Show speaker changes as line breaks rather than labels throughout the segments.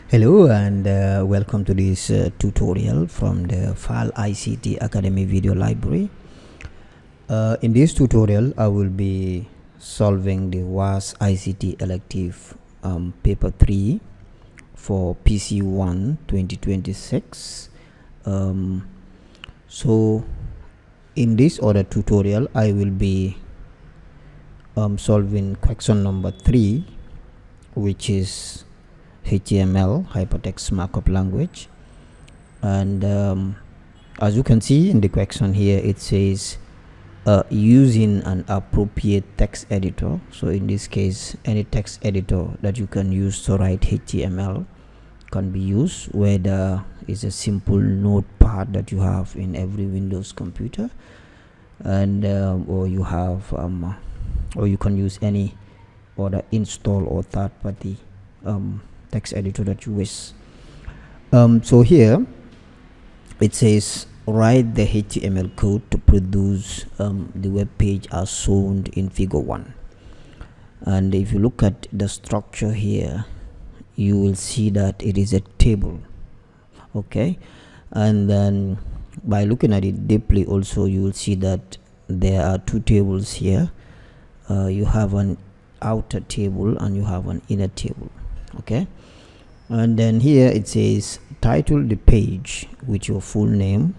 Hello and welcome to this tutorial from the File ICT Academy video library. In this tutorial I will be solving the WASSCE ICT Elective paper 3 for PC1 2026. So in this other tutorial I will be solving question number 3, which is HTML hypertext markup language. And as you can see in the question here, it says using an appropriate text editor. So in this case, any text editor that you can use to write HTML can be used, whether it's a simple notepad that you have in every Windows computer, and or you have or you can use any other install or third-party text editor that you wish. So here it says write the HTML code to produce the web page as shown in figure 1. And if you look at the structure here, you will see that it is a table. Okay, and then by looking at it deeply also, you will see that there are two tables here. You have an outer table and you have an inner table. Okay, and then here it says title the page with your full name,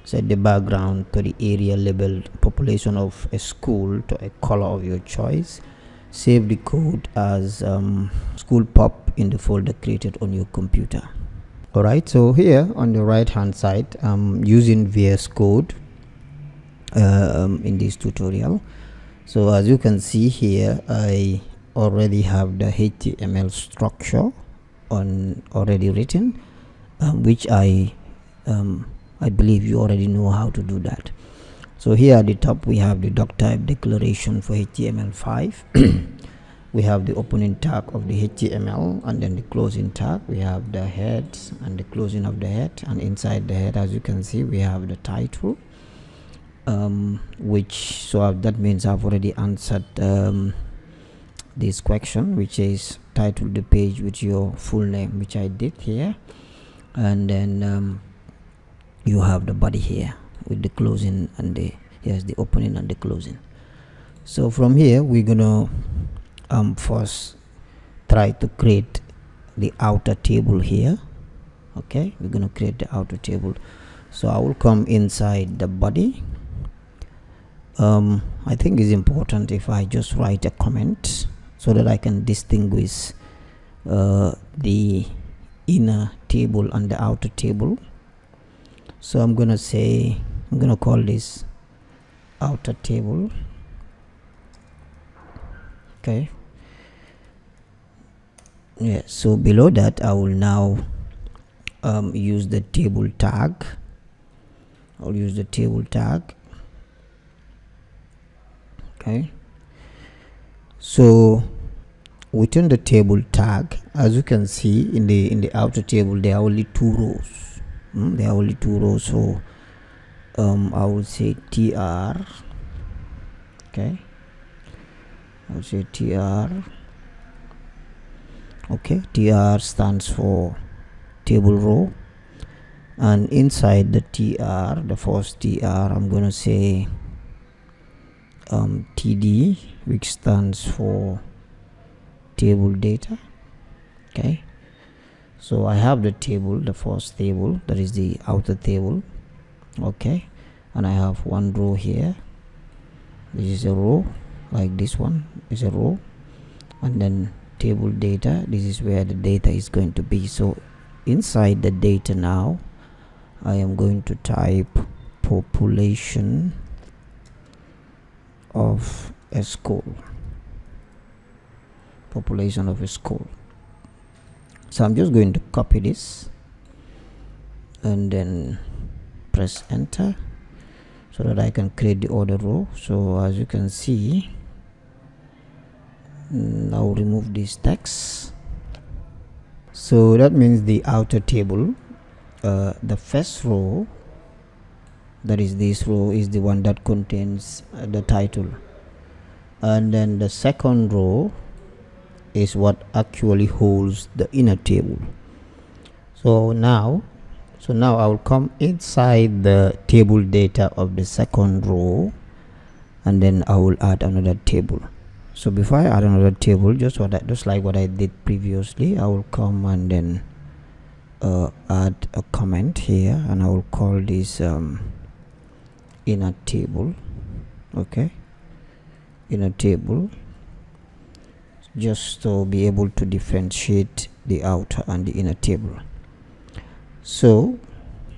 set the background to the area labeled population of a school to a color of your choice, save the code as school pop in the folder created on your computer. Alright, so here on the right hand side I'm using VS Code in this tutorial. So as you can see here, I already have the HTML structure already written, which I believe you already know how to do that. So here at the top we have the doc type declaration for HTML5. We have the opening tag of the HTML, and then the closing tag. We have the head and the closing of the head, and inside the head, as you can see, we have the title, that means I've already answered this question, which is title the page with your full name, which I did here. And then you have the body here with the closing and the opening and the closing. So from here we're gonna first try to create the outer table here. Okay, we're gonna create the outer table. So I will come inside the body. I think it's important if I just write a comment so that I can distinguish the inner table and the outer table. So I'm gonna call this outer table. Okay, yeah, so below that I will now use the table tag. I'll use the table tag. Okay, so within the table tag, as you can see in the outer table, there are only two rows. There are only two rows. So I will say tr. Okay, I will say tr. Okay, tr stands for table row, and inside the tr, the first tr, I'm gonna say td, which stands for table data. Okay, so I have the table, the first table, that is the outer table. Okay, and I have one row here. This is a row, like this one is a row, and then table data, this is where the data is going to be. So inside the data now I am going to type population of a school. Population of a school. So I'm just going to copy this and then press enter so that I can create the other row. So as you can see, now remove this text. So that means the outer table, the first row, that is this row, is the one that contains the title, and then the second row is what actually holds the inner table. So now I will come inside the table data of the second row, and then I will add another table. So before I add another table, just like what I did previously, I will come and then add a comment here, and I will call this inner table. Okay, inner table, just to be able to differentiate the outer and the inner table. So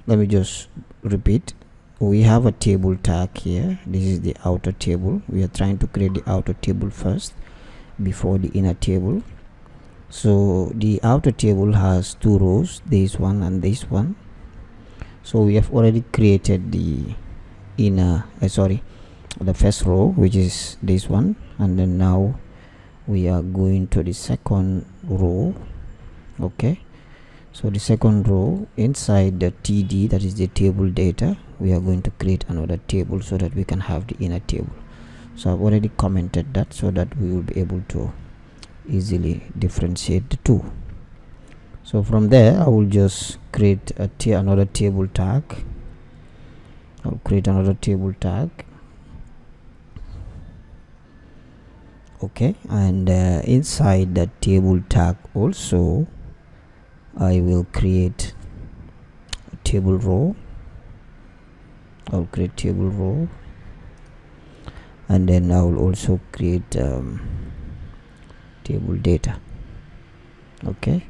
let me just repeat. We have a table tag here. This is the outer table. We are trying to create the outer table first before the inner table. So the outer table has two rows, this one and this one. So we have already created the the first row, which is this one, and then now we are going to the second row. Okay, so the second row, inside the TD, that is the table data, we are going to create another table so that we can have the inner table. So I've already commented that so that we will be able to easily differentiate the two. So from there, I will just create another table tag. I'll create another table tag. Okay, and inside that table tag also, I will create a table row. I'll create table row, and then I will also create table data. Okay,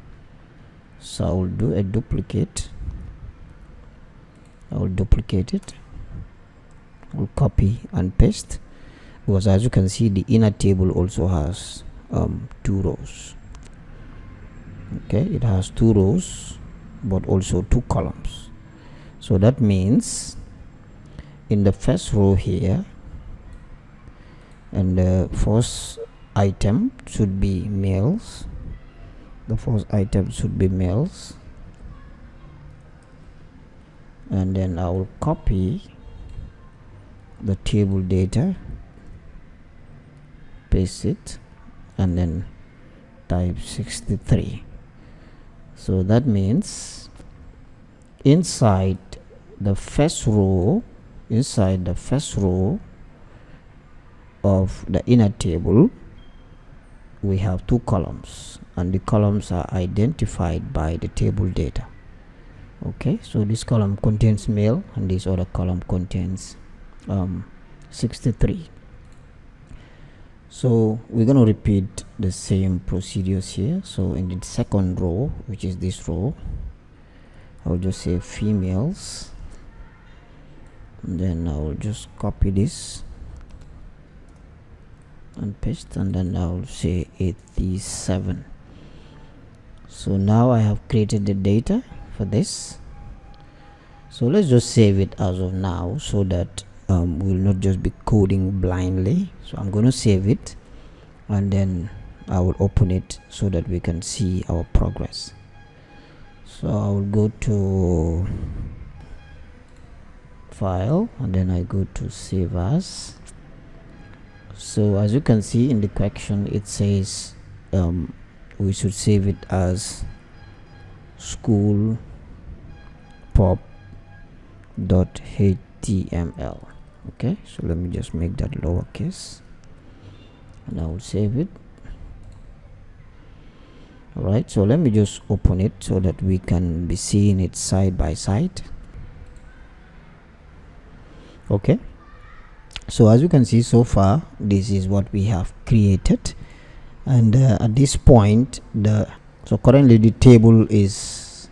so I will do a duplicate. I will duplicate it. I will copy and paste, because as you can see, the inner table also has two rows. Okay, it has two rows but also two columns. So that means in the first row here, and the first item should be males. The first item should be males, and then I will copy the table data, paste it, and then type 63. So that means inside the first row of the inner table, we have two columns, and the columns are identified by the table data. Okay, so this column contains male and this other column contains 63. So we're going to repeat the same procedures here. So in the second row, which is this row, I'll just say females, and then I'll just copy this and paste, and then I'll say 87. So now I have created the data for this. So let's just save it as of now, so that we'll not just be coding blindly. So I'm going to save it, and then I will open it so that we can see our progress. So I will go to file, and then I go to save as. So as you can see in the question, it says we should save it as school pop.html. Okay, so let me just make that lowercase, and I will save it. All right, so let me just open it so that we can be seeing it side by side. Okay, so as you can see, so far this is what we have created, and at this point, so currently the table is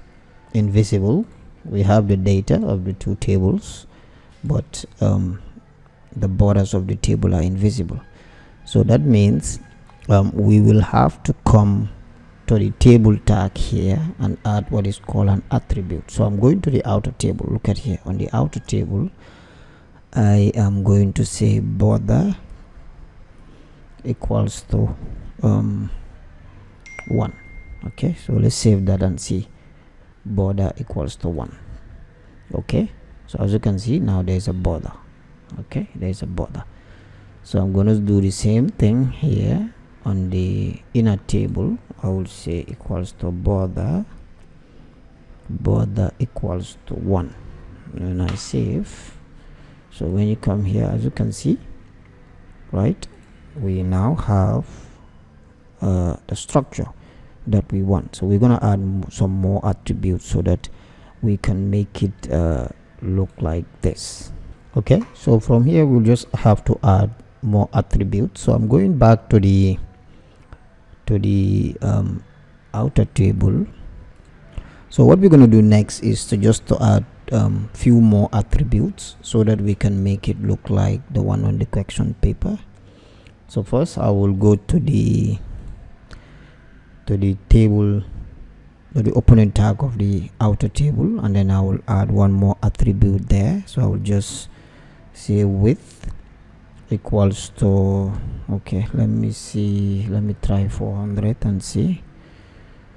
invisible. We have the data of the two tables, but the borders of the table are invisible. So that means we will have to come to the table tag here and add what is called an attribute. So I'm going to the outer table. Look at here, on the outer table, I am going to say border equals to 1. Okay, so let's save that and see. Border equals to 1. Okay, so as you can see, now there's a border. Okay, there's a border. So I'm going to do the same thing here on the inner table. I will say equals to border border equals to 1, and I save. So when you come here, as you can see, right, we now have the structure that we want. So we're going to add some more attributes so that we can make it look like this. Okay, so from here we'll just have to add more attributes. So I'm going back to the outer table. So what we're going to do next is to add few more attributes so that we can make it look like the one on the question paper. So first I will go to the table, to the opponent tag of the outer table, and then I will add one more attribute there. So I will just say width equals to, okay, let me see, let me try 400 and see,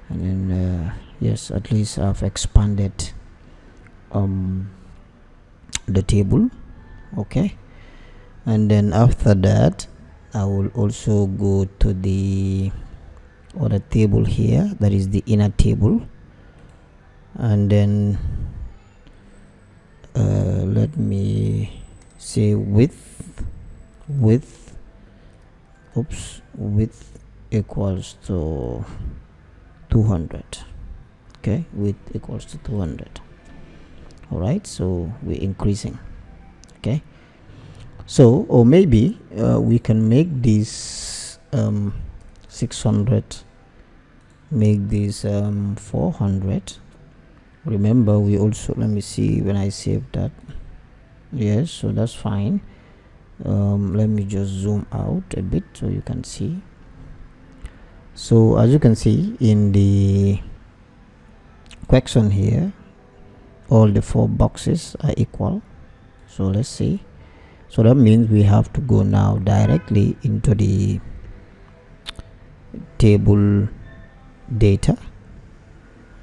and then yes, at least I've expanded the table. Okay, and then after that I will also go to the other table here, that is the inner table, and then let me say width equals to 200. Okay, width equals to 200. All right, so we're increasing. Okay, so, or maybe we can make this 600, make this 400. Remember, we also, let me see when I save that. Yes, so that's fine. Let me just zoom out a bit so you can see. So as you can see in the question here, all the 4 boxes are equal. So let's see. So that means we have to go now directly into the table data.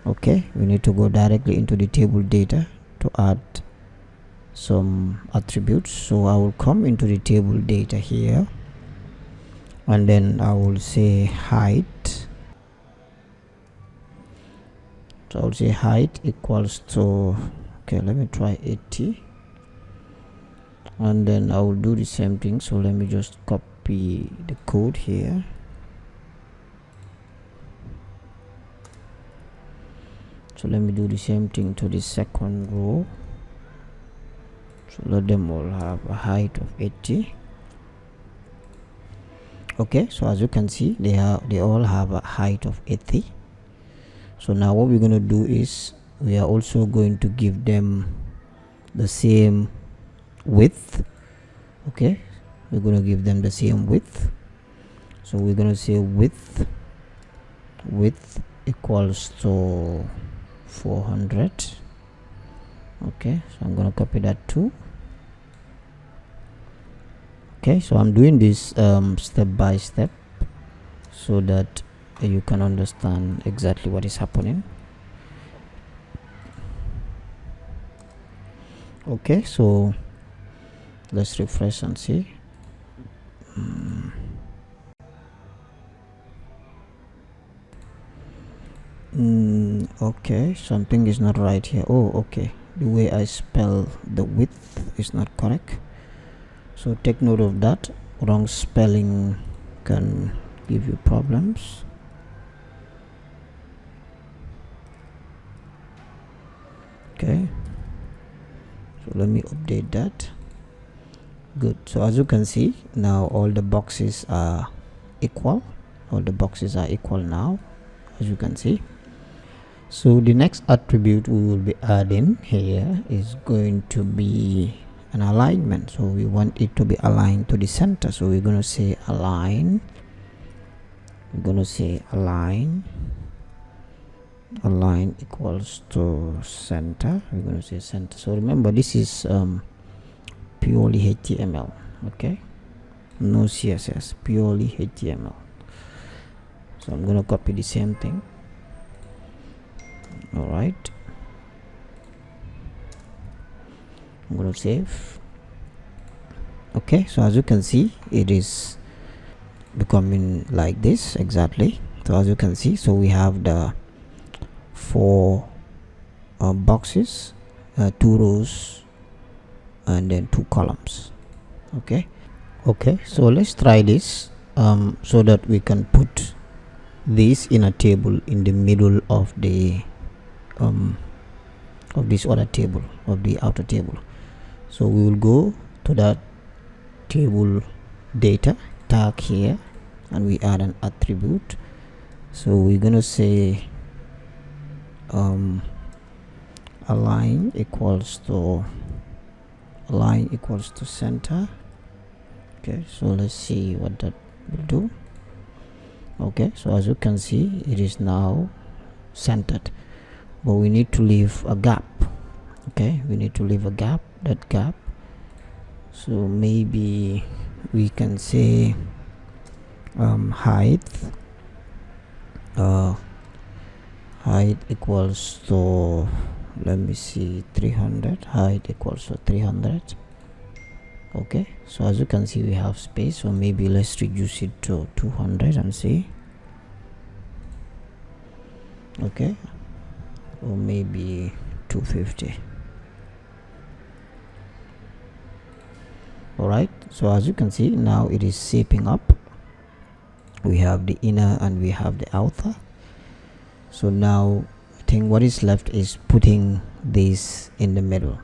Okay, we need to go directly into the table data to add some attributes. So I will come into the table data here, and then I will say height. So I'll say height equals to, okay, let me try 80, and then I will do the same thing. So let me just copy the code here. So let me do the same thing to the second row. So let them all have a height of 80. Okay, so as you can see, they all have a height of 80. So now what we're going to do is we are also going to give them the same width. Okay, we're going to give them the same width. So we're going to say width equals to 400. Okay, so I'm going to copy that too. Okay, so I'm doing this step by step so that you can understand exactly what is happening. Okay, so let's refresh and see. Okay, something is not right here. Oh, okay, the way I spell the width is not correct, so take note of that. Wrong spelling can give you problems. Okay, so let me update that. Good. So as you can see, now all the boxes are equal. All the boxes are equal now, as you can see. So the next attribute we will be adding here is going to be an alignment. So we want it to be aligned to the center. So we're going to say align. We're going to say align equals to center. We're going to say center. So remember, this is purely HTML. Okay, no CSS, purely HTML. So I'm going to copy the same thing. All right, I'm going to save. Okay, so as you can see, it is becoming like this exactly. So as you can see, so we have the 4 boxes, 2 rows, and then 2 columns. Okay, so let's try this so that we can put this in a table in the middle of the of this other table, of the outer table. So we will go to that table data tag here, and we add an attribute. So we're gonna say align equals to center. Okay, so let's see what that will do. Okay, so as you can see, it is now centered, but we need to leave a gap. Okay, we need to leave a gap, that gap. So maybe we can say height equals to, let me see, 300. Height equals to 300. Okay, so as you can see, we have space, so maybe let's reduce it to 200 and see. Okay, or maybe 250. All right, so as you can see, now it is shaping up. We have the inner and we have the outer. So now I think what is left is putting this in the middle.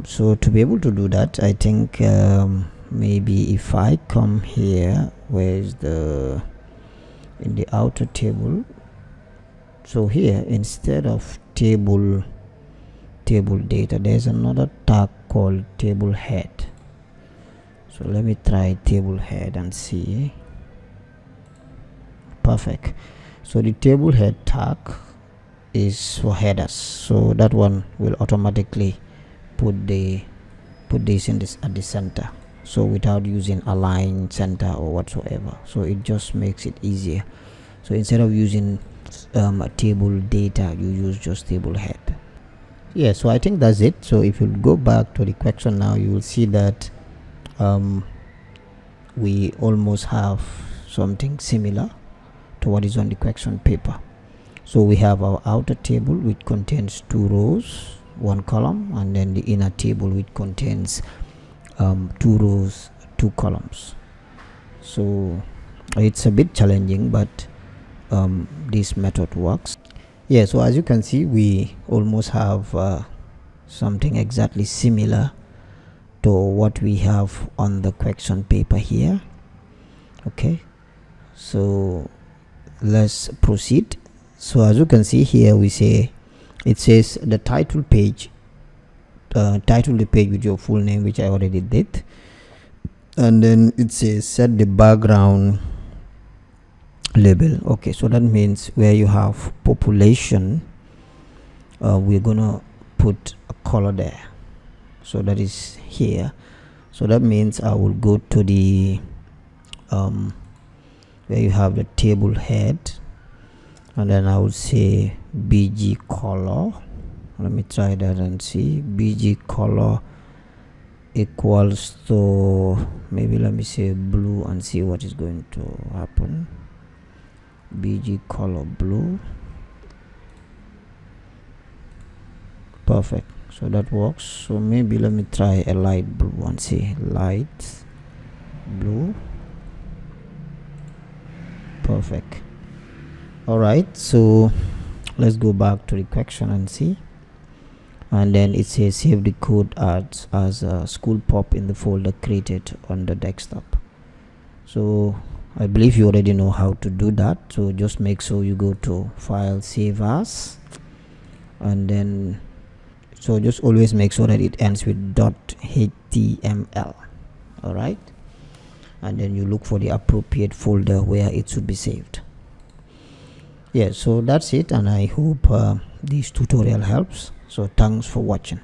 So to be able to do that, I think maybe if I come here, where's the, in the outer table, so here instead of table data, there's another tag called table head. So let me try table head and see. Perfect. So the table head tag is for headers, so that one will automatically put this in this at the center, so without using align center or whatsoever. So it just makes it easier. So instead of using a table data, you use just table head. Yeah, so I think that's it. So if you go back to the question now, you will see that we almost have something similar to what is on the question paper. So we have our outer table, which contains 2 rows, 1 column, and then the inner table, which contains 2 rows, 2 columns. So it's a bit challenging, but this method works. Yeah, so as you can see, we almost have something exactly similar to what we have on the question paper here. Okay, so let's proceed. So as you can see here, we say, it says the title page, title the page with your full name, which I already did, and then it says set the background label. Okay, so that means where you have population, we're gonna put a color there, so that is here. So that means I will go to the where you have the table head, and then I will say BG color. Let me try that and see. BG color equals to, maybe let me say blue and see what is going to happen. BG color blue. Perfect, so that works. So maybe let me try a light blue and see. Light blue. Perfect. All right, so let's go back to the question and see. And then it says save the code as a school pop in the folder created on the desktop. So I believe you already know how to do that. So just make sure you go to file, save as, and then so just always make sure that it ends with .html. all right, and then you look for the appropriate folder where it should be saved. Yeah, so that's it, and I hope this tutorial helps. So thanks for watching.